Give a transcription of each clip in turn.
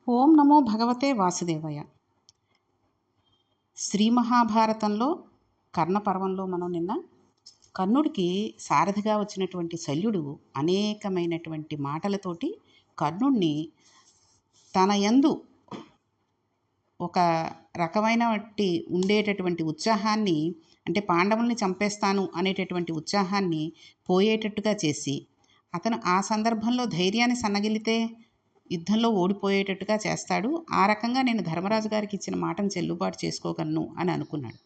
ఓం నమో భగవతే వాసుదేవయ. శ్రీ మహాభారతంలో కర్ణపర్వంలో మనం నిన్న కర్ణుడికి సారథిగా వచ్చినటువంటి శల్యుడు అనేకమైనటువంటి మాటలతోటి కర్ణుడిని తన యందు ఒక రకమైన ఉండేటటువంటి ఉత్సాహాన్ని, అంటే పాండవుల్ని చంపేస్తాను అనేటటువంటి ఉత్సాహాన్ని పోయేటట్టుగా చేసి, అతను ఆ సందర్భంలో ధైర్యాన్ని సన్నగిల్లితే యుద్ధంలో ఓడిపోయేటట్టుగా చేస్తాడు. ఆ రకంగా నేను ధర్మరాజు గారికి ఇచ్చిన మాటను చెల్లుబాటు చేసుకోగలను అని అనుకున్నాడు.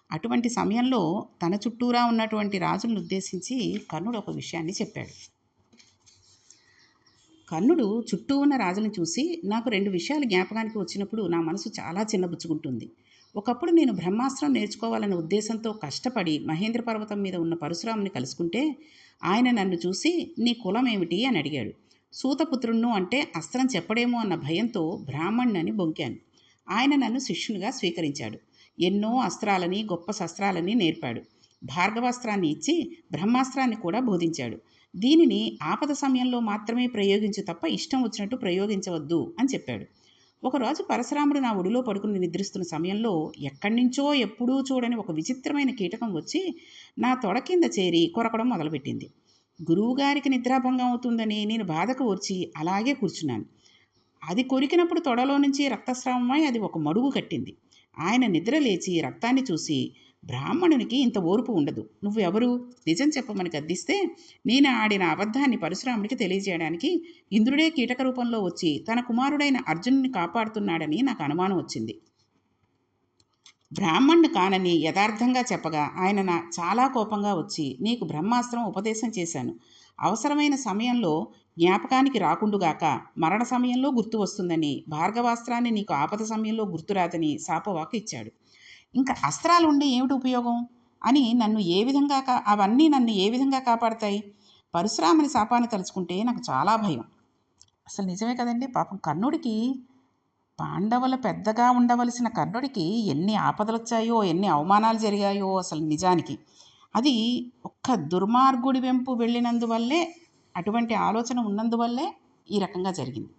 అటువంటి సమయంలో తన చుట్టూరా ఉన్నటువంటి రాజులను ఉద్దేశించి కర్ణుడు ఒక విషయాన్ని చెప్పాడు. కర్ణుడు చుట్టూ ఉన్న రాజులను చూసి, నాకు 2 విషయాలు జ్ఞాపకానికి వచ్చినప్పుడు నా మనసు చాలా చిన్నబుచ్చుకుంటుంది. ఒకప్పుడు నేను బ్రహ్మాస్త్రం నేర్చుకోవాలనే ఉద్దేశంతో కష్టపడి మహేంద్ర పర్వతం మీద ఉన్న పరశురాముని కలుసుకుంటే ఆయన నన్ను చూసి, నీ కులం ఏమిటి అని అడిగాడు. సూతపుత్రుణ్ణు అంటే అస్త్రం చెప్పడేమో అన్న భయంతో బ్రాహ్మణ్ణని బొంకాను. ఆయన నన్ను శిష్యునిగా స్వీకరించాడు. ఎన్నో అస్త్రాలని, గొప్ప శస్త్రాలని నేర్పాడు. భార్గవాస్త్రాన్ని ఇచ్చి బ్రహ్మాస్త్రాన్ని కూడా బోధించాడు. దీనిని ఆపద సమయంలో మాత్రమే ప్రయోగించు తప్ప ఇష్టం వచ్చినట్టు ప్రయోగించవద్దు అని చెప్పాడు. ఒకరోజు పరశురాముడు నా ఒడిలో పడుకుని నిద్రిస్తున్న సమయంలో ఎక్కడి నుంచో ఎప్పుడూ చూడని ఒక విచిత్రమైన కీటకం వచ్చి నా తొడ కింద చేరి కొరకడం మొదలుపెట్టింది. గురువుగారికి నిద్రాభంగం అవుతుందని నేను బాధకు వచ్చి అలాగే కూర్చున్నాను. అది కొరికినప్పుడు తొడలో నుంచి రక్తస్రావమై అది ఒక మడుగు కట్టింది. ఆయన నిద్ర లేచి రక్తాన్ని చూసి, బ్రాహ్మణునికి ఇంత ఓర్పు ఉండదు, నువ్వెవరు, నిజం చెప్పమని గద్దిస్తే నేను ఆడిన అబద్ధాన్ని పరశురాముడికి తెలియజేయడానికి ఇంద్రుడే కీటక రూపంలో వచ్చి తన కుమారుడైన అర్జునుని కాపాడుతున్నాడని నాకు అనుమానం వచ్చింది. బ్రాహ్మణ్ణి కానని యథార్థంగా చెప్పగా ఆయన చాలా కోపంగా వచ్చి, నీకు బ్రహ్మాస్త్రం ఉపదేశం చేశాను, అవసరమైన సమయంలో జ్ఞాపకానికి రాకుండుగాక మరణ సమయంలో గుర్తు వస్తుందని, భార్గవాస్త్రాన్ని నీకు ఆపద సమయంలో గుర్తురాదని శాపవాకు ఇచ్చాడు. ఇంకా అస్త్రాలు ఉండి ఏమిటి ఉపయోగం అని అవన్నీ నన్ను ఏ విధంగా కాపాడతాయి? పరశురాముని శాపాన్ని తలుచుకుంటే నాకు చాలా భయం. అసలు నిజమే కదండి. పాపం కర్ణుడికి, పాండవుల పెద్దగా ఉండవలసిన కర్ణుడికి ఎన్ని ఆపదలొచ్చాయో, ఎన్ని అవమానాలు జరిగాయో అసలు నిజానికి. అది ఒక్క దుర్మార్గుడి వెంపు వెళ్ళినందువల్లే, అటువంటి ఆలోచన ఉన్నందువల్లే ఈ రకంగా జరిగింది.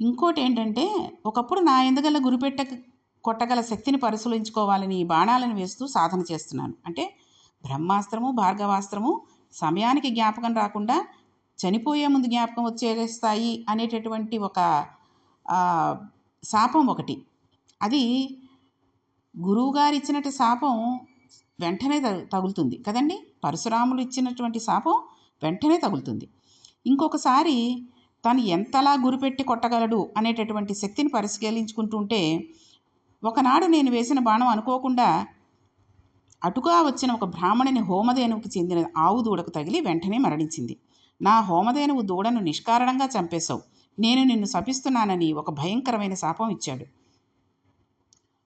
ఇంకోటి ఏంటంటే, ఒకప్పుడు నా ఎందుగల కొట్టగల శక్తిని పరిశీలించుకోవాలని ఈ బాణాలను వేస్తూ సాధన చేస్తున్నాను. అంటే బ్రహ్మాస్త్రము, భార్గవాస్త్రము సమయానికి జ్ఞాపకం రాకుండా చనిపోయే ముందు జ్ఞాపకం వచ్చేస్తాయి అనేటటువంటి ఒక శాపం ఒకటి. అది గురువుగారు ఇచ్చినట్టు శాపం వెంటనే తగులుతుంది కదండి. పరశురాములు ఇచ్చినటువంటి శాపం వెంటనే తగులుతుంది. ఇంకొకసారి తను ఎంతలా గురిపెట్టి కొట్టగలడు అనేటటువంటి శక్తిని పరిశీలించుకుంటుంటే, ఒకనాడు నేను వేసిన బాణం అనుకోకుండా అటుగా వచ్చిన ఒక బ్రాహ్మణుని హోమధేనువుకి చెందిన ఆవు దూడకు తగిలి వెంటనే మరణించింది. నా హోమధేనువు దూడను నిష్కారణంగా చంపేశావు, నేను నిన్ను శపిస్తున్నానని ఒక భయంకరమైన శాపం ఇచ్చాడు.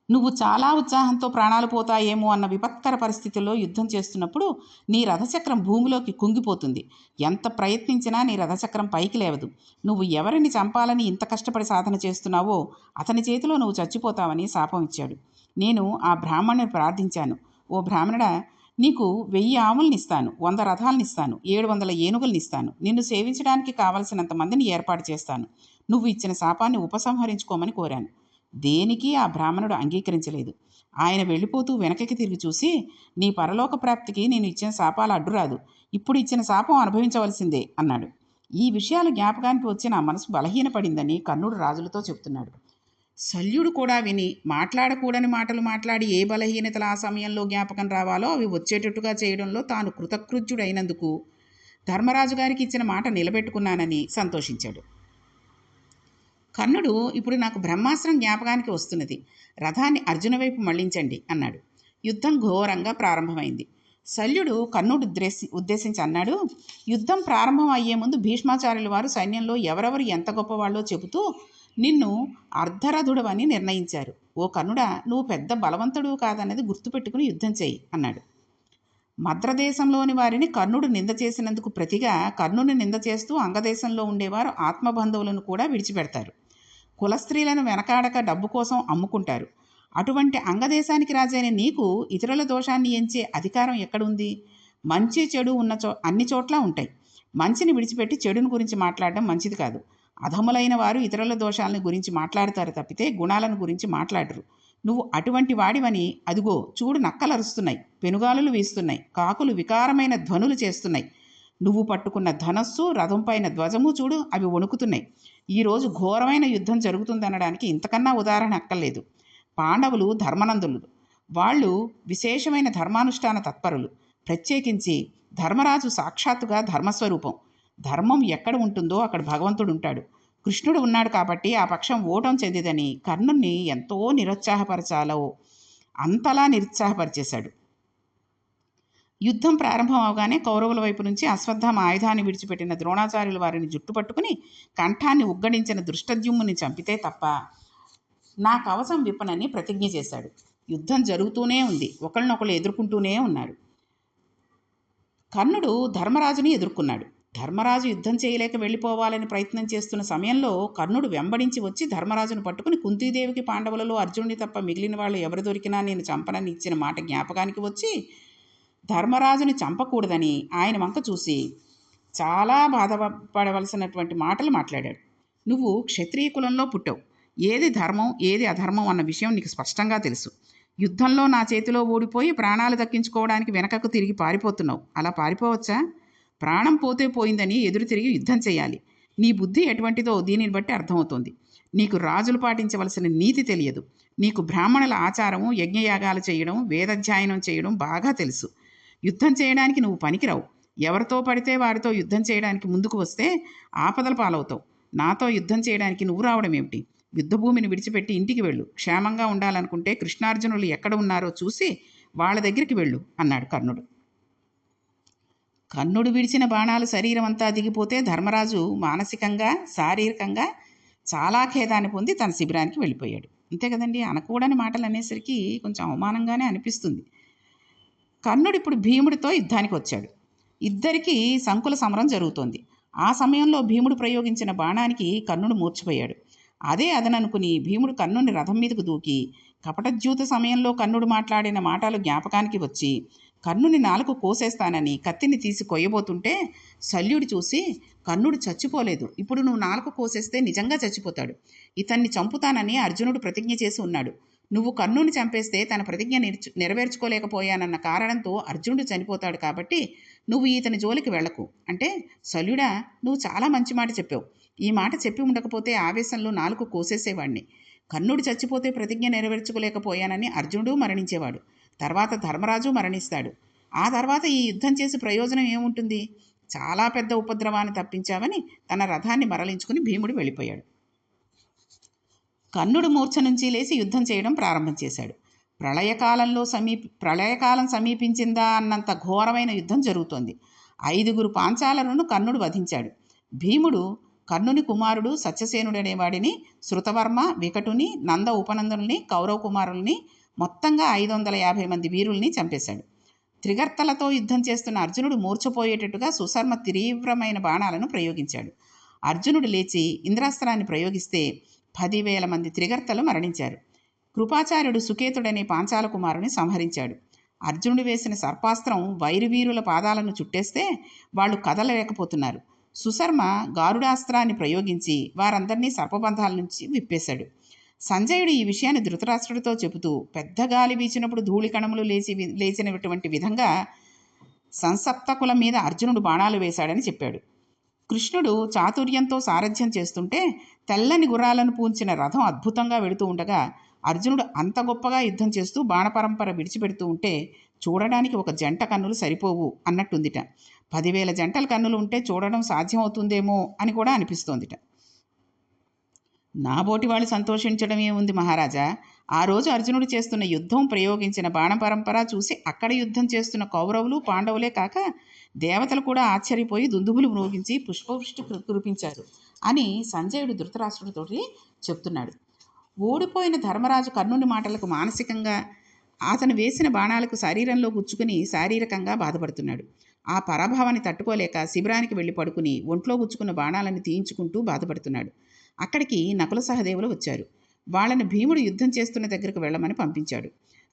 నువ్వు చాలా ఉత్సాహంతో ప్రాణాలు పోతాయేమో అన్న విపత్కర పరిస్థితుల్లో యుద్ధం చేస్తున్నప్పుడు నీ రథచక్రం భూమిలోకి కుంగిపోతుంది. ఎంత ప్రయత్నించినా నీ రథచక్రం పైకి లేవదు. నువ్వు ఎవరిని చంపాలని ఇంత కష్టపడి సాధన చేస్తున్నావో అతని చేతిలో నువ్వు చచ్చిపోతావని శాపం ఇచ్చాడు. నేను ఆ బ్రాహ్మణుని ప్రార్థించాను, ఓ బ్రాహ్మణుడా, నీకు 1000 ఆవులనిస్తాను, 100 రథాలనిస్తాను, 700 ఏనుగులనిస్తాను, నిన్ను సేవించడానికి కావలసినంత మందిని ఏర్పాటు చేస్తాను, నువ్వు ఇచ్చిన శాపాన్ని ఉపసంహరించుకోమని కోరాను. దేనికి ఆ బ్రాహ్మణుడు అంగీకరించలేదు. ఆయన వెళ్ళిపోతూ వెనకకి తిరిగి చూసి, నీ పరలోక ప్రాప్తికి నేను ఇచ్చిన శాపాలు అడ్డురాదు, ఇప్పుడు ఇచ్చిన శాపం అనుభవించవలసిందే అన్నాడు. ఈ విషయాలు జ్ఞాపకానికి వచ్చి నా మనసు బలహీనపడిందని కర్ణుడు రాజులతో చెప్తున్నాడు. శల్యుడు కూడా విని, మాట్లాడకూడని మాటలు మాట్లాడి ఏ బలహీనతలు ఆ సమయంలో జ్ఞాపకం రావాలో అవి వచ్చేటట్టుగా చేయడంలో తాను కృతకృత్యుడైనందుకు ధర్మరాజు గారికి ఇచ్చిన మాట నిలబెట్టుకున్నానని సంతోషించాడు. కర్ణుడు, ఇప్పుడు నాకు బ్రహ్మాస్త్రం జ్ఞాపకానికి వస్తున్నది, రథాన్ని అర్జున వైపు మళ్లించండి అన్నాడు. యుద్ధం ఘోరంగా ప్రారంభమైంది. శల్యుడు కర్ణుడు ఉద్దేశించి అన్నాడు, యుద్ధం ప్రారంభం అయ్యే ముందు భీష్మాచార్యుల వారు సైన్యంలో ఎవరెవరు ఎంత గొప్పవాళ్ళో చెబుతూ నిన్ను అర్ధరథుడవని నిర్ణయించారు. ఓ కర్ణుడా, నువ్వు పెద్ద బలవంతుడు కాదన్నది గుర్తుపెట్టుకుని యుద్ధం చేయి అన్నాడు. మద్రదేశంలోని వారిని కర్ణుడు నింద చేసినందుకు ప్రతిగా కర్ణుని నింద చేస్తూ అంగదేశంలో ఉండేవారు ఆత్మబంధువులను కూడా విడిచిపెడతారు. కులస్త్రీలను వెనకాడక డబ్బు కోసం అమ్ముకుంటారు. అటువంటి అంగదేశానికి రాజైన నీకు ఇతరుల దోషాన్ని ఎంచే అధికారం ఎక్కడుంది? మంచి చెడు ఉన్న అన్ని చోట్ల ఉంటాయి. మంచిని విడిచిపెట్టి చెడుని గురించి మాట్లాడడం మంచిది కాదు. అధములైన వారు ఇతరుల దోషాలను గురించి మాట్లాడతారు తప్పితే గుణాలను గురించి మాట్లాడరు. నువ్వు అటువంటి వాడివని అదిగో చూడు, నక్కలరుస్తున్నాయి, పెనుగాలులు వీస్తున్నాయి, కాకులు వికారమైన ధ్వనులు చేస్తున్నాయి. నువ్వు పట్టుకున్న ధనస్సు, రథం పైన ధ్వజము చూడు, అవి వణుకుతున్నాయి. ఈరోజు ఘోరమైన యుద్ధం జరుగుతుందనడానికి ఇంతకన్నా ఉదాహరణ అక్కర్లేదు. పాండవులు ధర్మనందులు. వాళ్ళు విశేషమైన ధర్మానుష్ఠాన తత్పరులు. ప్రత్యేకించి ధర్మరాజు సాక్షాత్తుగా ధర్మస్వరూపం. ధర్మం ఎక్కడ ఉంటుందో అక్కడ భగవంతుడు ఉంటాడు. కృష్ణుడు ఉన్నాడు కాబట్టి ఆ పక్షం ఓటం చెందిదని కర్ణుణ్ణి ఎంతో నిరుత్సాహపరచాలో అంతలా నిరుత్సాహపరిచేశాడు. యుద్ధం ప్రారంభం అవగానే కౌరవుల వైపు నుంచి అశ్వత్థామ ఆయుధాన్ని విడిచిపెట్టిన ద్రోణాచార్యులు వారిని జుట్టు పట్టుకుని కంఠాన్ని ఉగ్గడించిన దృష్టద్యుమ్ముని చంపితే తప్ప నా కవచం విప్పనని ప్రతిజ్ఞ చేశాడు. యుద్ధం జరుగుతూనే ఉంది. ఒకళ్ళనొకళ్ళు ఎదుర్కొంటూనే ఉన్నారు. కర్ణుడు ధర్మరాజుని ఎదుర్కొన్నాడు. ధర్మరాజు యుద్ధం చేయలేక వెళ్ళిపోవాలని ప్రయత్నం చేస్తున్న సమయంలో కర్ణుడు వెంబడించి వచ్చి ధర్మరాజును పట్టుకుని కుంతీదేవికి పాండవులలో అర్జునుడి తప్ప మిగిలిన వాళ్ళు ఎవరు దొరికినా నేను చంపనని ఇచ్చిన మాట జ్ఞాపకానికి వచ్చి ధర్మరాజుని చంపకూడదని ఆయన వంక చూసి చాలా బాధపడవలసినటువంటి మాటలు మాట్లాడాడు. నువ్వు క్షత్రియ కులంలో పుట్టావు. ఏది ధర్మం ఏది అధర్మం అన్న విషయం నీకు స్పష్టంగా తెలుసు. యుద్ధంలో నా చేతిలో ఓడిపోయి ప్రాణాలు దక్కించుకోవడానికి వెనకకు తిరిగి పారిపోతున్నావు. అలా పారిపోవచ్చా? ప్రాణం పోతే పోయిందని ఎదురు తిరిగి యుద్ధం చేయాలి. నీ బుద్ధి ఎటువంటిదో దీనిని బట్టి అర్థమవుతోంది. నీకు రాజులు పాటించవలసిన నీతి తెలియదు. నీకు బ్రాహ్మణుల ఆచారము, యజ్ఞయాగాలు చేయడం, వేదాధ్యయనం చేయడం బాగా తెలుసు. యుద్ధం చేయడానికి నువ్వు పనికిరావు. ఎవరితో పడితే వారితో యుద్ధం చేయడానికి ముందుకు వస్తే ఆపదల పాలవుతావు. నాతో యుద్ధం చేయడానికి నువ్వు రావడం ఏమిటి? యుద్ధభూమిని విడిచిపెట్టి ఇంటికి వెళ్ళు. క్షేమంగా ఉండాలనుకుంటే కృష్ణార్జునులు ఎక్కడ ఉన్నారో చూసి వాళ్ళ దగ్గరికి వెళ్ళు అన్నాడు కర్ణుడు. కర్ణుడు విడిచిన బాణాలు శరీరం అంతా దిగిపోతే ధర్మరాజు మానసికంగా, శారీరకంగా చాలా ఖేదాన్ని పొంది తన శిబిరానికి వెళ్ళిపోయాడు. అంతే కదండి, అనకూడని మాటలు అనేసరికి కొంచెం అవమానంగానే అనిపిస్తుంది. కర్ణుడు ఇప్పుడు భీముడితో యుద్ధానికి వచ్చాడు. ఇద్దరికీ సంకుల సమరం జరుగుతోంది. ఆ సమయంలో భీముడు ప్రయోగించిన బాణానికి కర్ణుడు మూర్ఛపోయాడు. అదే అదననుకుని భీముడు కర్ణుని రథం మీదకు దూకి కపటజ్యూత సమయంలో కర్ణుడు మాట్లాడిన మాటలు జ్ఞాపకానికి వచ్చి కర్ణుని నాలుక కోసేస్తానని కత్తిని తీసి కొయ్యబోతుంటే శల్యుడు చూసి, కర్ణుడు చచ్చిపోలేదు, ఇప్పుడు నువ్వు నాలుక కోసేస్తే నిజంగా చచ్చిపోతాడు. ఇతన్ని చంపుతానని అర్జునుడు ప్రతిజ్ఞ చేసి ఉన్నాడు. నువ్వు కర్ణుని చంపేస్తే తన ప్రతిజ్ఞ నెరవేర్చుకోలేకపోయానన్న కారణంతో అర్జునుడు చనిపోతాడు. కాబట్టి నువ్వు ఇతని జోలికి వెళ్ళకు అంటే, శల్యుడా, నువ్వు చాలా మంచి మాట చెప్పావు. ఈ మాట చెప్పి ఉండకపోతే ఆవేశంలో నాలుక కోసేసేవాడిని. కర్ణుడు చచ్చిపోతే ప్రతిజ్ఞ నెరవేర్చుకోలేకపోయానని అర్జునుడు మరణించేవాడు. తర్వాత ధర్మరాజు మరణిస్తాడు. ఆ తర్వాత ఈ యుద్ధం చేసి ప్రయోజనం ఏముంటుంది? చాలా పెద్ద ఉపద్రవాన్ని తప్పించావని తన రథాన్ని మరలించుకుని భీముడు వెళ్ళిపోయాడు. కర్ణుడు మూర్ఛ నుంచి లేచి యుద్ధం చేయడం ప్రారంభం చేశాడు. ప్రళయకాలం సమీపించిందా అన్నంత ఘోరమైన యుద్ధం జరుగుతోంది. 5 పాంచాలను కర్ణుడు వధించాడు. భీముడు కర్ణుని కుమారుడు సత్యసేనుడనేవాడిని, శృతవర్మ, వికటుని, నంద ఉపనందనుల్ని, కౌరవ కుమారుల్ని, మొత్తంగా 550 మంది వీరుల్ని చంపేశాడు. త్రిగర్తలతో యుద్ధం చేస్తున్న అర్జునుడు మూర్ఛపోయేటట్టుగా సుశర్మ తీవ్రమైన బాణాలను ప్రయోగించాడు. అర్జునుడు లేచి ఇంద్రాస్త్రాన్ని ప్రయోగిస్తే 10,000 మంది త్రిగర్తలు మరణించారు. కృపాచార్యుడు సుకేతుడనే పాంచాల కుమారుని సంహరించాడు. అర్జునుడు వేసిన సర్పాస్త్రం వైరివీరుల పాదాలను చుట్టేస్తే వాళ్ళు కదలలేకపోతున్నారు. సుశర్మ గారుడాస్త్రాన్ని ప్రయోగించి వారందరినీ సర్పబంధాల నుంచి విప్పేశాడు. సంజయుడు ఈ విషయాన్ని ధృతరాష్ట్రుడితో చెబుతూ పెద్ద గాలి వీచినప్పుడు ధూళికణములు లేచినటువంటి విధంగా సంసప్తకుల మీద అర్జునుడు బాణాలు వేశాడని చెప్పాడు. కృష్ణుడు చాతుర్యంతో సారథ్యం చేస్తుంటే తెల్లని గుర్రాలను పూంచిన రథం అద్భుతంగా వెళుతూ ఉండగా అర్జునుడు అంత గొప్పగా యుద్ధం చేస్తూ బాణపరంపర విడిచిపెడుతూ ఉంటే చూడడానికి ఒక జంట కన్నులు సరిపోవు అన్నట్టుందిట. 10,000 జంటల కన్నులు ఉంటే చూడడం సాధ్యమవుతుందేమో అని కూడా అనిపిస్తోందిట. నాబోటి వాళ్ళు సంతోషించడం ఏముంది మహారాజా? ఆ రోజు అర్జునుడు చేస్తున్న యుద్ధం ప్రయోగించిన బాణపరంపర చూసి అక్కడ యుద్ధం చేస్తున్న కౌరవులు, పాండవులే కాక దేవతలు కూడా ఆశ్చర్యపోయి దుందుబులు మ్రోగించి పుష్పవృష్టి కురిపించారు అని సంజయుడు ధృతరాష్ట్రుడితోటి చెప్తున్నాడు. ఓడిపోయిన ధర్మరాజు కర్ణుని మాటలకు మానసికంగా, అతను వేసిన బాణాలకు శరీరంలో గుచ్చుకుని శారీరకంగా బాధపడుతున్నాడు. ఆ పరాభవాన్ని తట్టుకోలేక శిబిరానికి వెళ్ళి పడుకుని ఒంట్లో గుచ్చుకున్న బాణాలను తీయించుకుంటూ బాధపడుతున్నాడు. అక్కడికి నకుల సహదేవులు వచ్చారు. వాళ్ళని భీముడు యుద్ధం చేస్తున్న దగ్గరకు వెళ్ళమని పంపించాడు.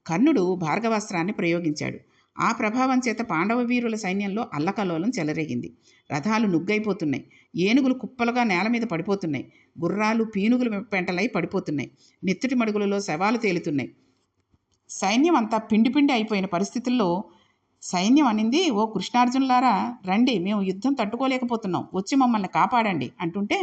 కర్ణుడు భార్గవాస్త్రాన్ని ప్రయోగించాడు. ఆ ప్రభావం చేత పాండవ వీరుల సైన్యంలో అల్లకల్లోలం చెలరేగింది. రథాలు నుగ్గైపోతున్నాయి, ఏనుగులు కుప్పలుగా నేల మీద పడిపోతున్నాయి, గుర్రాలు పీనుగులు పెంటలై పడిపోతున్నాయి, నెత్తుటి మడుగులలో శవాలు తేలుతున్నాయి. సైన్యం అంతా పిండి పిండి అయిపోయిన పరిస్థితుల్లో సైన్యం అనింది, ఓ కృష్ణార్జునులారా రండి, మేము యుద్ధం తట్టుకోలేకపోతున్నాం, వచ్చి మమ్మల్ని కాపాడండి అంటుంటే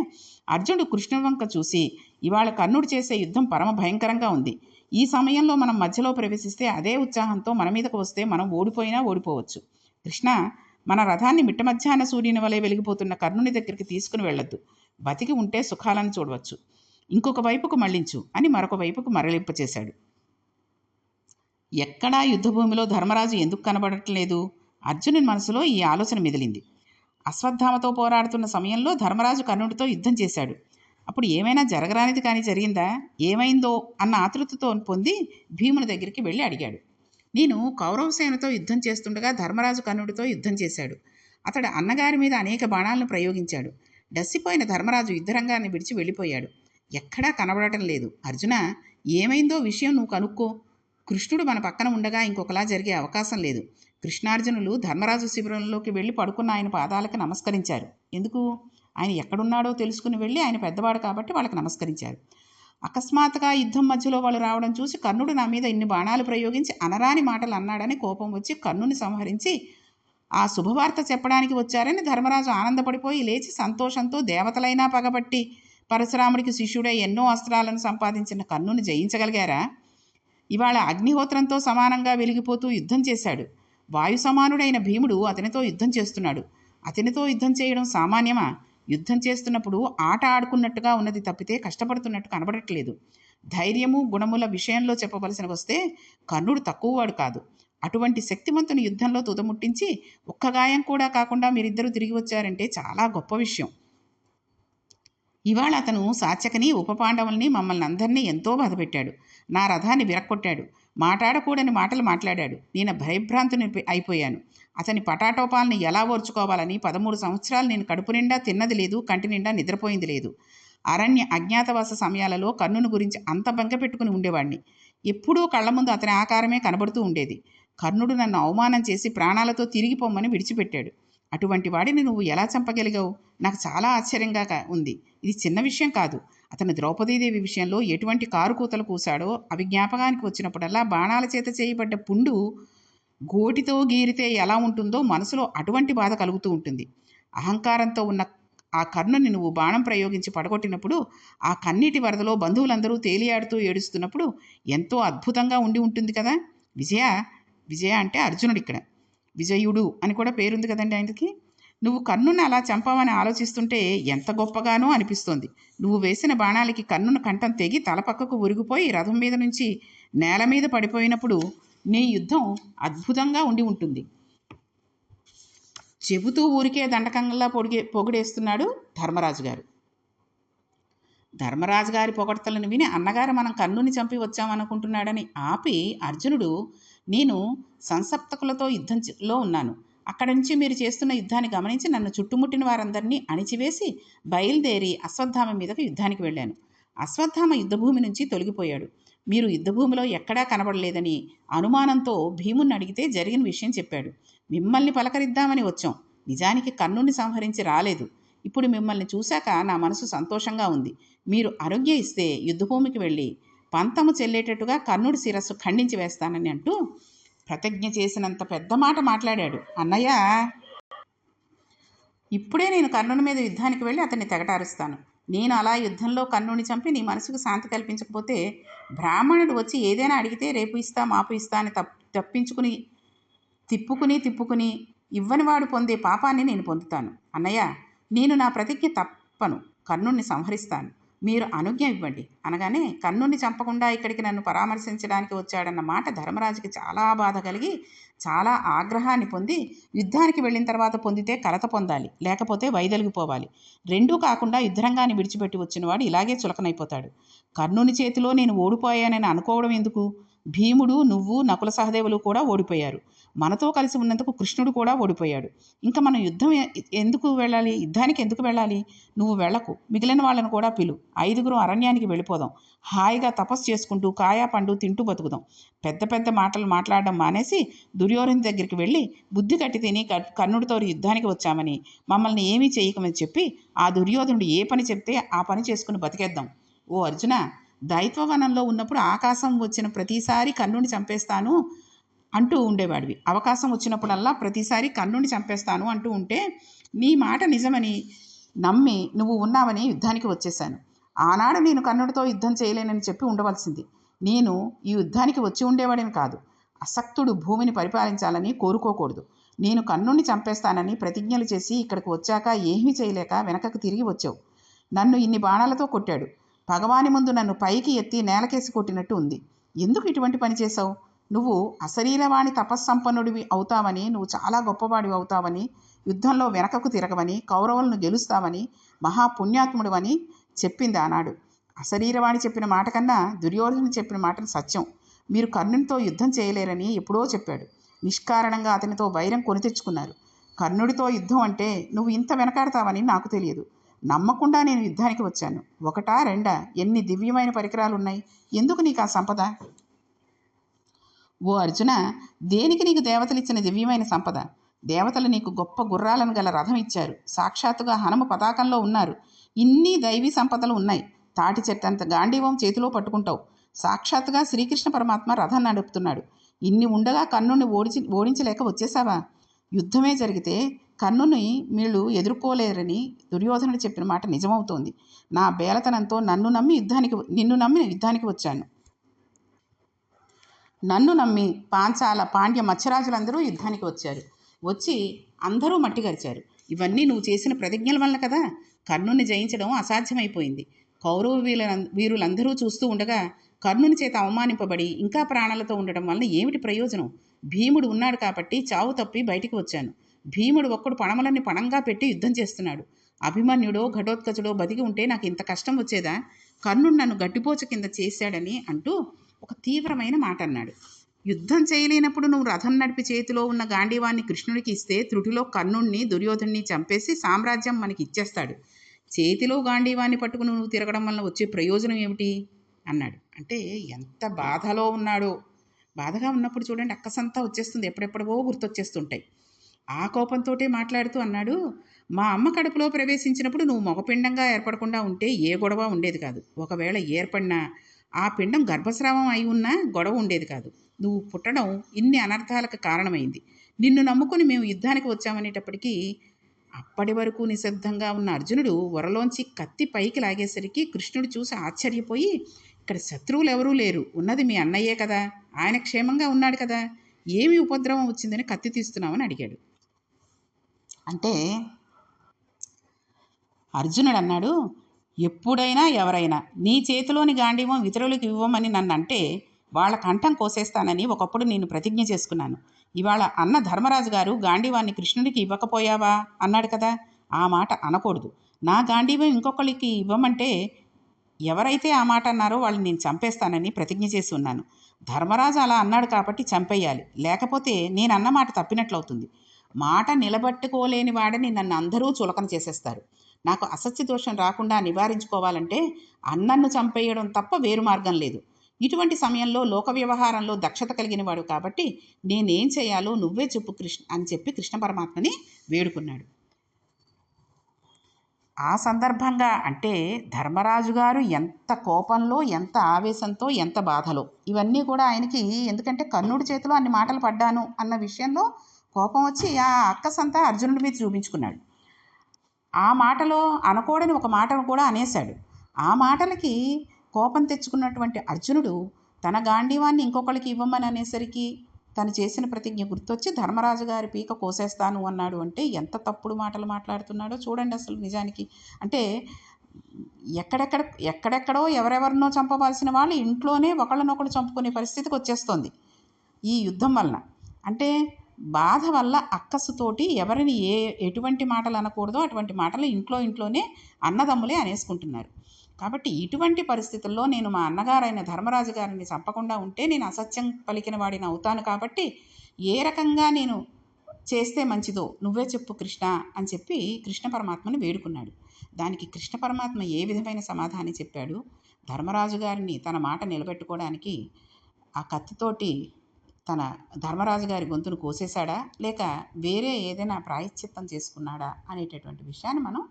అర్జునుడు కృష్ణుడి వంక చూసి, ఇవాళ కర్ణుడు చేసే యుద్ధం పరమ భయంకరంగా ఉంది. ఈ సమయంలో మనం మధ్యలో ప్రవేశిస్తే అదే ఉత్సాహంతో మన మీదకు వస్తే మనం ఓడిపోయినా ఓడిపోవచ్చు. కృష్ణ, మన రథాన్ని మిట్ట మధ్యాహ్న సూర్యుని వలె వెలిగిపోతున్న కర్ణుని దగ్గరికి తీసుకుని వెళ్ళొద్దు. బతికి ఉంటే సుఖాలను చూడవచ్చు. ఇంకొక వైపుకు మళ్లించు అని మరొక వైపుకు మరలింపచేశాడు. ఎక్కడా యుద్ధభూమిలో ధర్మరాజు ఎందుకు కనబడట్లేదు? అర్జునుని మనసులో ఈ ఆలోచన మెదిలింది. అశ్వత్థామతో పోరాడుతున్న సమయంలో ధర్మరాజు కర్ణుడితో యుద్ధం చేశాడు. అప్పుడు ఏమైనా జరగరానిది కానీ జరిగిందా? ఏమైందో అన్న ఆతృతతో పొంది భీముని దగ్గరికి వెళ్ళి అడిగాడు. నేను కౌరవసేనతో యుద్ధం చేస్తుండగా ధర్మరాజు కర్ణుడితో యుద్ధం చేశాడు. అతడు అన్నగారి మీద అనేక బాణాలను ప్రయోగించాడు. డస్సిపోయిన ధర్మరాజు యుద్ధరంగాన్ని విడిచి వెళ్ళిపోయాడు. ఎక్కడా కనబడటం లేదు. అర్జున, ఏమైందో విషయం నువ్వు కనుక్కో. కృష్ణుడు మన పక్కన ఉండగా ఇంకొకలా జరిగే అవకాశం లేదు. కృష్ణార్జునులు ధర్మరాజు శిబిరంలోకి వెళ్ళి పడుకున్న ఆయన పాదాలకు నమస్కరించారు. ఎందుకు? ఆయన ఎక్కడున్నాడో తెలుసుకుని వెళ్ళి, ఆయన పెద్దవాడు కాబట్టి వాళ్ళకి నమస్కరించారు. అకస్మాత్తుగా యుద్ధం మధ్యలో వాళ్ళు రావడం చూసి కర్ణుడు నా మీద ఇన్ని బాణాలు ప్రయోగించి అనరాని మాటలు అన్నాడని కోపం వచ్చి కర్ణుని సంహరించి ఆ శుభవార్త చెప్పడానికి వచ్చారని ధర్మరాజు ఆనందపడిపోయి లేచి సంతోషంతో దేవతలైనా పగబట్టి పరశురాముడికి శిష్యుడై ఎన్నో అస్త్రాలను సంపాదించిన కర్ణుని జయించగలిగారా? ఇవాళ అగ్నిహోత్రంతో సమానంగా వెలిగిపోతూ యుద్ధం చేశాడు. వాయు సమానుడైన భీముడు అతనితో యుద్ధం చేస్తున్నాడు. అతనితో యుద్ధం చేయడం సామాన్యమా? యుద్ధం చేస్తున్నప్పుడు ఆట ఆడుకున్నట్టుగా ఉన్నది తప్పితే కష్టపడుతున్నట్టు కనబడట్లేదు. ధైర్యము గుణముల విషయంలో చెప్పవలసిన వస్తే కర్ణుడు తక్కువవాడు కాదు. అటువంటి శక్తిమంతుని యుద్ధంలో తుదముట్టించి ఒక్క గాయం కూడా కాకుండా మీరిద్దరూ తిరిగి వచ్చారంటే చాలా గొప్ప విషయం. ఇవాళ అతను సాత్యకని ఉపపాండవుల్ని మమ్మల్ని అందరినీ ఎంతో బాధపెట్టాడు. నా రథాన్ని విరక్కొట్టాడు. మాట్లాడకూడని మాటలు మాట్లాడాడు. నేను భయభ్రాంతుని అయిపోయాను. అతని పటాటోపాలని ఎలా ఓర్చుకోవాలని 13 సంవత్సరాలు నేను కడుపు నిండా తిన్నది లేదు, కంటి నిండా నిద్రపోయింది లేదు. అరణ్య అజ్ఞాతవాస సమయాలలో కర్ణుని గురించి అంత బంక పెట్టుకుని ఉండేవాడిని. ఎప్పుడూ కళ్ళ ముందు అతని ఆకారమే కనబడుతూ ఉండేది. కర్ణుడు నన్ను అవమానం చేసి ప్రాణాలతో తిరిగి పొమ్మని విడిచిపెట్టాడు. అటువంటి వాడిని నువ్వు ఎలా చంపగలిగావు? నాకు చాలా ఆశ్చర్యంగా ఉంది. ఇది చిన్న విషయం కాదు. అతను ద్రౌపదీదేవి విషయంలో ఎటువంటి కారుకూతలు కూశాడో అవి జ్ఞాపకానికి వచ్చినప్పుడల్లా బాణాల చేత చేయబడ్డ పుండు గోటితో గీరితే ఎలా ఉంటుందో మనసులో అటువంటి బాధ కలుగుతూ ఉంటుంది. అహంకారంతో ఉన్న ఆ కర్ణుని నువ్వు బాణం ప్రయోగించి పడగొట్టినప్పుడు ఆ కన్నీటి వరదలో బంధువులందరూ తేలియాడుతూ ఏడుస్తున్నప్పుడు ఎంతో అద్భుతంగా ఉండి ఉంటుంది కదా. విజయ అంటే అర్జునుడు, ఇక్కడ విజయుడు అని కూడా పేరుంది కదండి ఆయనకి. నువ్వు కర్ణుని అలా చంపావని ఆలోచిస్తుంటే ఎంత గొప్పగానో అనిపిస్తోంది. నువ్వు వేసిన బాణాలకి కర్ణుని కంఠం తెగి తల పక్కకు ఉరిగిపోయి రథం మీద నుంచి నేల మీద పడిపోయినప్పుడు నీ యుద్ధం అద్భుతంగా ఉండి ఉంటుంది. చెబుతూ ఊరికే దండకంగా పొగిడేస్తున్నాడు ధర్మరాజు గారు. ధర్మరాజు గారి పొగడ్తలను విని అన్నగారు మనం కర్ణుని చంపి వచ్చామనుకుంటున్నాడని ఆపి అర్జునుడు, నేను సంసప్తకులతో యుద్ధంలో ఉన్నాను. అక్కడి నుంచి మీరు చేస్తున్న యుద్ధాన్ని గమనించి నన్ను చుట్టుముట్టిన వారందరినీ అణిచివేసి బయలుదేరి అశ్వత్థామ మీదకు యుద్ధానికి వెళ్ళాను. అశ్వత్థామ యుద్ధభూమి నుంచి తొలగిపోయాడు. మీరు యుద్ధభూమిలో ఎక్కడా కనబడలేదని అనుమానంతో భీముని అడిగితే జరిగిన విషయం చెప్పాడు. మిమ్మల్ని పలకరిద్దామని వచ్చాం. నిజానికి కర్ణుని సంహరించి రాలేదు. ఇప్పుడు మిమ్మల్ని చూశాక నా మనసు సంతోషంగా ఉంది. మీరు ఆరోగ్య ఇస్తే యుద్ధభూమికి వెళ్ళి పంతము చెల్లేటట్టుగా కర్ణుడి శిరస్సు ఖండించి వేస్తానని అంటూ ప్రతిజ్ఞ చేసినంత పెద్ద మాట మాట్లాడాడు. అన్నయ్య, ఇప్పుడే నేను కర్ణుని మీద యుద్ధానికి వెళ్ళి అతన్ని తెగటారుస్తాను. నేను అలా యుద్ధంలో కర్ణుని చంపి నీ మనసుకు శాంతి కల్పించకపోతే బ్రాహ్మణుడు వచ్చి ఏదైనా అడిగితే రేపు ఇస్తా మాపు ఇస్తా అని తప్పించుకుని తిప్పుకుని ఇవ్వని వాడు పొందే పాపాన్ని నేను పొందుతాను. అన్నయ్య, నేను నా ప్రతిజ్ఞ తప్పను. కర్ణుణ్ణి సంహరిస్తాను. మీరు అనుజ్ఞ ఇవ్వండి అనగానే కర్ణుణ్ణి చంపకుండా ఇక్కడికి నన్ను పరామర్శించడానికి వచ్చాడన్న మాట ధర్మరాజుకి చాలా బాధ కలిగి చాలా ఆగ్రహాన్ని పొంది, యుద్ధానికి వెళ్ళిన తర్వాత పొందితే కలత పొందాలి, లేకపోతే వైదొలిగిపోవాలి. రెండూ కాకుండా యుద్ధరంగాన్ని విడిచిపెట్టి వచ్చినవాడు ఇలాగే చులకనైపోతాడు. కర్ణుని చేతిలో నేను ఓడిపోయానని అనుకోవడం ఎందుకు? భీముడు, నువ్వు, నకుల సహదేవులు కూడా ఓడిపోయారు. మనతో కలిసి ఉన్నందుకు కృష్ణుడు కూడా ఓడిపోయాడు. ఇంకా మనం ఎందుకు వెళ్ళాలి? యుద్ధానికి ఎందుకు వెళ్ళాలి? నువ్వు వెళ్ళకు, మిగిలిన వాళ్ళను కూడా పిలు. 5గురు అరణ్యానికి వెళ్ళిపోదాం. హాయిగా తపస్సు చేసుకుంటూ కాయా పండు తింటూ బతుకుదాం. పెద్ద పెద్ద మాటలు మాట్లాడడం మానేసి దుర్యోధను దగ్గరికి వెళ్ళి బుద్ధి కట్టి తిని కర్ణుడితో యుద్ధానికి వచ్చామని, మమ్మల్ని ఏమీ చేయకమని చెప్పి ఆ దుర్యోధనుడు ఏ పని చెప్తే ఆ పని చేసుకుని బతికేద్దాం. ఓ అర్జున, దైత్వవనంలో ఉన్నప్పుడు ఆకాశం వచ్చిన ప్రతిసారి కర్ణుని చంపేస్తాను అంటూ ఉండేవాడివి. అవకాశం వచ్చినప్పుడల్లా ప్రతిసారి కర్ణుని చంపేస్తాను అంటూ ఉంటే నీ మాట నిజమని నమ్మి నువ్వు ఉన్నావని యుద్ధానికి వచ్చేశాను. ఆనాడు నేను కర్ణుడితో యుద్ధం చేయలేనని చెప్పి ఉండవలసింది. నేను ఈ యుద్ధానికి వచ్చి ఉండేవాడిని కాదు. అసక్తుడు భూమిని పరిపాలించాలని కోరుకోకూడదు. నేను కర్ణుని చంపేస్తానని ప్రతిజ్ఞలు చేసి ఇక్కడికి వచ్చాక ఏమీ చేయలేక వెనకకు తిరిగి వచ్చావు. నన్ను ఇన్ని బాణాలతో కొట్టాడు. భగవాని ముందు నన్ను పైకి ఎత్తి నేలకేసి కొట్టినట్టు ఉంది. ఎందుకు ఇటువంటి పని చేశావు? నువ్వు అశరీరవాణి తపస్సంపన్నుడివి అవుతావని, నువ్వు చాలా గొప్పవాడివి అవుతావని, యుద్ధంలో వెనకకు తిరగవని, కౌరవులను గెలుస్తావని, మహాపుణ్యాత్ముడివని చెప్పింది ఆనాడు. అశరీరవాణి చెప్పిన మాట కన్నా దుర్యోధను చెప్పిన మాట సత్యం. మీరు కర్ణునితో యుద్ధం చేయలేరని ఎప్పుడో చెప్పాడు. నిష్కారణంగా అతనితో వైరం కొని తెచ్చుకున్నారు. కర్ణుడితో యుద్ధం అంటే నువ్వు ఇంత వెనకాడతావని నాకు తెలియదు. నమ్మకుండా నేను యుద్ధానికి వచ్చాను. ఒకటా రెండా? ఎన్ని దివ్యమైన పరికరాలు ఉన్నాయి. ఎందుకు నీకు ఆ సంపద? ఓ అర్జున, దేనికి నీకు దేవతలు ఇచ్చిన దివ్యమైన సంపద? దేవతలు నీకు గొప్ప గుర్రాలను గల రథం ఇచ్చారు. సాక్షాత్తుగా హనుమ పతాకంలో ఉన్నారు. ఇన్ని దైవీ సంపదలు ఉన్నాయి. తాటి చెట్టంత గాంధీవం చేతిలో పట్టుకుంటావు. సాక్షాత్తుగా శ్రీకృష్ణ పరమాత్మ రథం నడుపుతున్నాడు. ఇన్ని ఉండగా కర్ణుని ఓడించలేక వచ్చేసావా? యుద్ధమే జరిగితే కర్ణుని మీరు ఎదుర్కోలేరని దుర్యోధనుడు చెప్పిన మాట నిజమవుతోంది. నా బేలతనంతో నిన్ను నమ్మి యుద్ధానికి వచ్చాను. నన్ను నమ్మి పాంచాల, పాండ్య, మత్స్యరాజులందరూ యుద్ధానికి వచ్చారు. వచ్చి అందరూ మట్టి గరిచారు. ఇవన్నీ నువ్వు చేసిన ప్రతిజ్ఞల వల్ల కదా. కర్ణుని జయించడం అసాధ్యమైపోయింది. కౌరవ వీరులందరూ చూస్తూ ఉండగా కర్ణుని చేత అవమానింపబడి ఇంకా ప్రాణాలతో ఉండడం వలన ఏమిటి ప్రయోజనం? భీముడు ఉన్నాడు కాబట్టి చావు తప్పి బయటికి వచ్చాను. భీముడు ఒక్కడు పణములన్నీ పణంగా పెట్టి యుద్ధం చేస్తున్నాడు. అభిమన్యుడో ఘటోత్కచుడో బతికి ఉంటే నాకు ఇంత కష్టం వచ్చేదా? కర్ణుడు నన్ను గడ్డిపోచ కింద చేశాడని అంటూ ఒక తీవ్రమైన మాట అన్నాడు. యుద్ధం చేయలేనప్పుడు నువ్వు రథం నడిపి చేతిలో ఉన్న గాంధీవాన్ని కృష్ణుడికి ఇస్తే త్రుటిలో కర్ణుణ్ణి, దుర్యోధుణ్ణి చంపేసి సామ్రాజ్యం మనకి ఇచ్చేస్తాడు. చేతిలో గాంధీవాన్ని పట్టుకుని నువ్వు తిరగడం వల్ల వచ్చే ప్రయోజనం ఏమిటి అన్నాడు. అంటే ఎంత బాధలో ఉన్నాడో. బాధగా ఉన్నప్పుడు చూడండి అక్కసంతా వచ్చేస్తుంది, ఎప్పుడెప్పుడవో గుర్తొచ్చేస్తుంటాయి. ఆ కోపంతో మాట్లాడుతూ అన్నాడు, మా అమ్మ కడుపులో ప్రవేశించినప్పుడు నువ్వు మగపిండంగా ఏర్పడకుండా ఉంటే ఏ గొడవ ఉండేది కాదు. ఒకవేళ ఏర్పడినా ఆ పిండం గర్భస్రావం అయి ఉన్నా గొడవ ఉండేది కాదు. నువ్వు పుట్టడం ఇన్ని అనర్థాలకు కారణమైంది. నిన్ను నమ్ముకుని మేము యుద్ధానికి వచ్చామనేటప్పటికీ అప్పటి వరకు నిశ్శబ్దంగా ఉన్న అర్జునుడు వరలోంచి కత్తి పైకి లాగేసరికి కృష్ణుడు చూసి ఆశ్చర్యపోయి, ఇక్కడ శత్రువులు ఎవరూ లేరు, ఉన్నది మీ అన్నయ్యే కదా, ఆయన క్షేమంగా ఉన్నాడు కదా, ఏమి ఉపద్రవం వచ్చిందని కత్తి తీస్తున్నామని అడిగాడు. అంటే అర్జునుడు అన్నాడు, ఎప్పుడైనా ఎవరైనా నీ చేతిలోని గాంధీవం ఇతరులకు ఇవ్వమని నన్ను అంటే వాళ్ళ కంఠం కోసేస్తానని ఒకప్పుడు నేను ప్రతిజ్ఞ చేసుకున్నాను. ఇవాళ అన్న ధర్మరాజు గారు గాంధీవాన్ని కృష్ణుడికి ఇవ్వకపోయావా అన్నాడు కదా. ఆ మాట అనకూడదు. నా గాంధీవం ఇంకొకరికి ఇవ్వమంటే ఎవరైతే ఆ మాట అన్నారో వాళ్ళని నేను చంపేస్తానని ప్రతిజ్ఞ చేసి ఉన్నాను. ధర్మరాజు అలా అన్నాడు కాబట్టి చంపేయాలి, లేకపోతే నేను అన్న మాట తప్పినట్లవుతుంది. మాట నిలబట్టుకోలేని వాడని నన్ను అందరూ చులకన చేసేస్తారు. నాకు అసత్య దోషం రాకుండా నివారించుకోవాలంటే అన్నన్ను చంపేయడం తప్ప వేరు మార్గం లేదు. ఇటువంటి సమయంలో లోక వ్యవహారంలో దక్షత కలిగిన వాడు కాబట్టి నేనేం చేయాలో నువ్వే చెప్పు కృష్ణ అని చెప్పి కృష్ణ పరమాత్మని వేడుకున్నాడు. ఆ సందర్భంగా అంటే ధర్మరాజు గారు ఎంత కోపంలో, ఎంత ఆవేశంతో, ఎంత బాధలో, ఇవన్నీ కూడా ఆయనకి, ఎందుకంటే కర్ణుడి చేతిలో అన్ని మాటలు పడ్డాను అన్న విషయంలో కోపం వచ్చి ఆ అక్కసంతా అర్జునుడి మీద చూపించుకున్నాడు. ఆ మాటలో అనకూడని ఒక మాటను కూడా అనేశాడు. ఆ మాటలకి కోపం తెచ్చుకున్నటువంటి అర్జునుడు తన గాంధీవాన్ని ఇంకొకరికి ఇవ్వమని అనేసరికి తను చేసిన ప్రతిజ్ఞ గుర్తొచ్చి ధర్మరాజు గారి పీక కోసేస్తాను అన్నాడు. అంటే ఎంత తప్పుడు మాటలు మాట్లాడుతున్నాడో చూడండి అసలు. నిజానికి అంటే ఎక్కడెక్కడో ఎవరెవరినో చంపవలసిన వాళ్ళు ఇంట్లోనే ఒకళ్ళనొకళ్ళు చంపుకునే పరిస్థితికి వచ్చేస్తుంది ఈ యుద్ధం వలన. అంటే బాధ వల్ల అక్కసుతోటి ఎవరిని ఎటువంటి మాటలు అనకూడదో అటువంటి మాటలు ఇంట్లోనే అన్నదమ్ములే అనేసుకుంటున్నారు. కాబట్టి ఇటువంటి పరిస్థితుల్లో నేను మా అన్నగారైన ధర్మరాజు గారిని చంపకుండా ఉంటే నేను అసత్యం పలికిన వాడిని అవుతాను. కాబట్టి ఏ రకంగా నేను చేస్తే మంచిదో నువ్వే చెప్పు కృష్ణ అని చెప్పి కృష్ణ పరమాత్మని వేడుకున్నాడు. దానికి కృష్ణ పరమాత్మ ఏ విధమైన సమాధానం చెప్పాడు? ధర్మరాజు గారిని తన మాట నిలబెట్టుకోవడానికి ఆ కత్తితోటి తన ధర్మరాజు గారి గొంతును కోసేశాడా, లేక వేరే ఏదైనా ప్రాయశ్చిత్తం చేసుకున్నాడా అనేటటువంటి విషయాన్ని మనం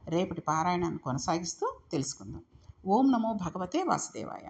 రేపటి పారాయణాన్ని కొనసాగిస్తూ తెలుసుకుందాం. ఓం నమో భగవతే వాసుదేవాయ.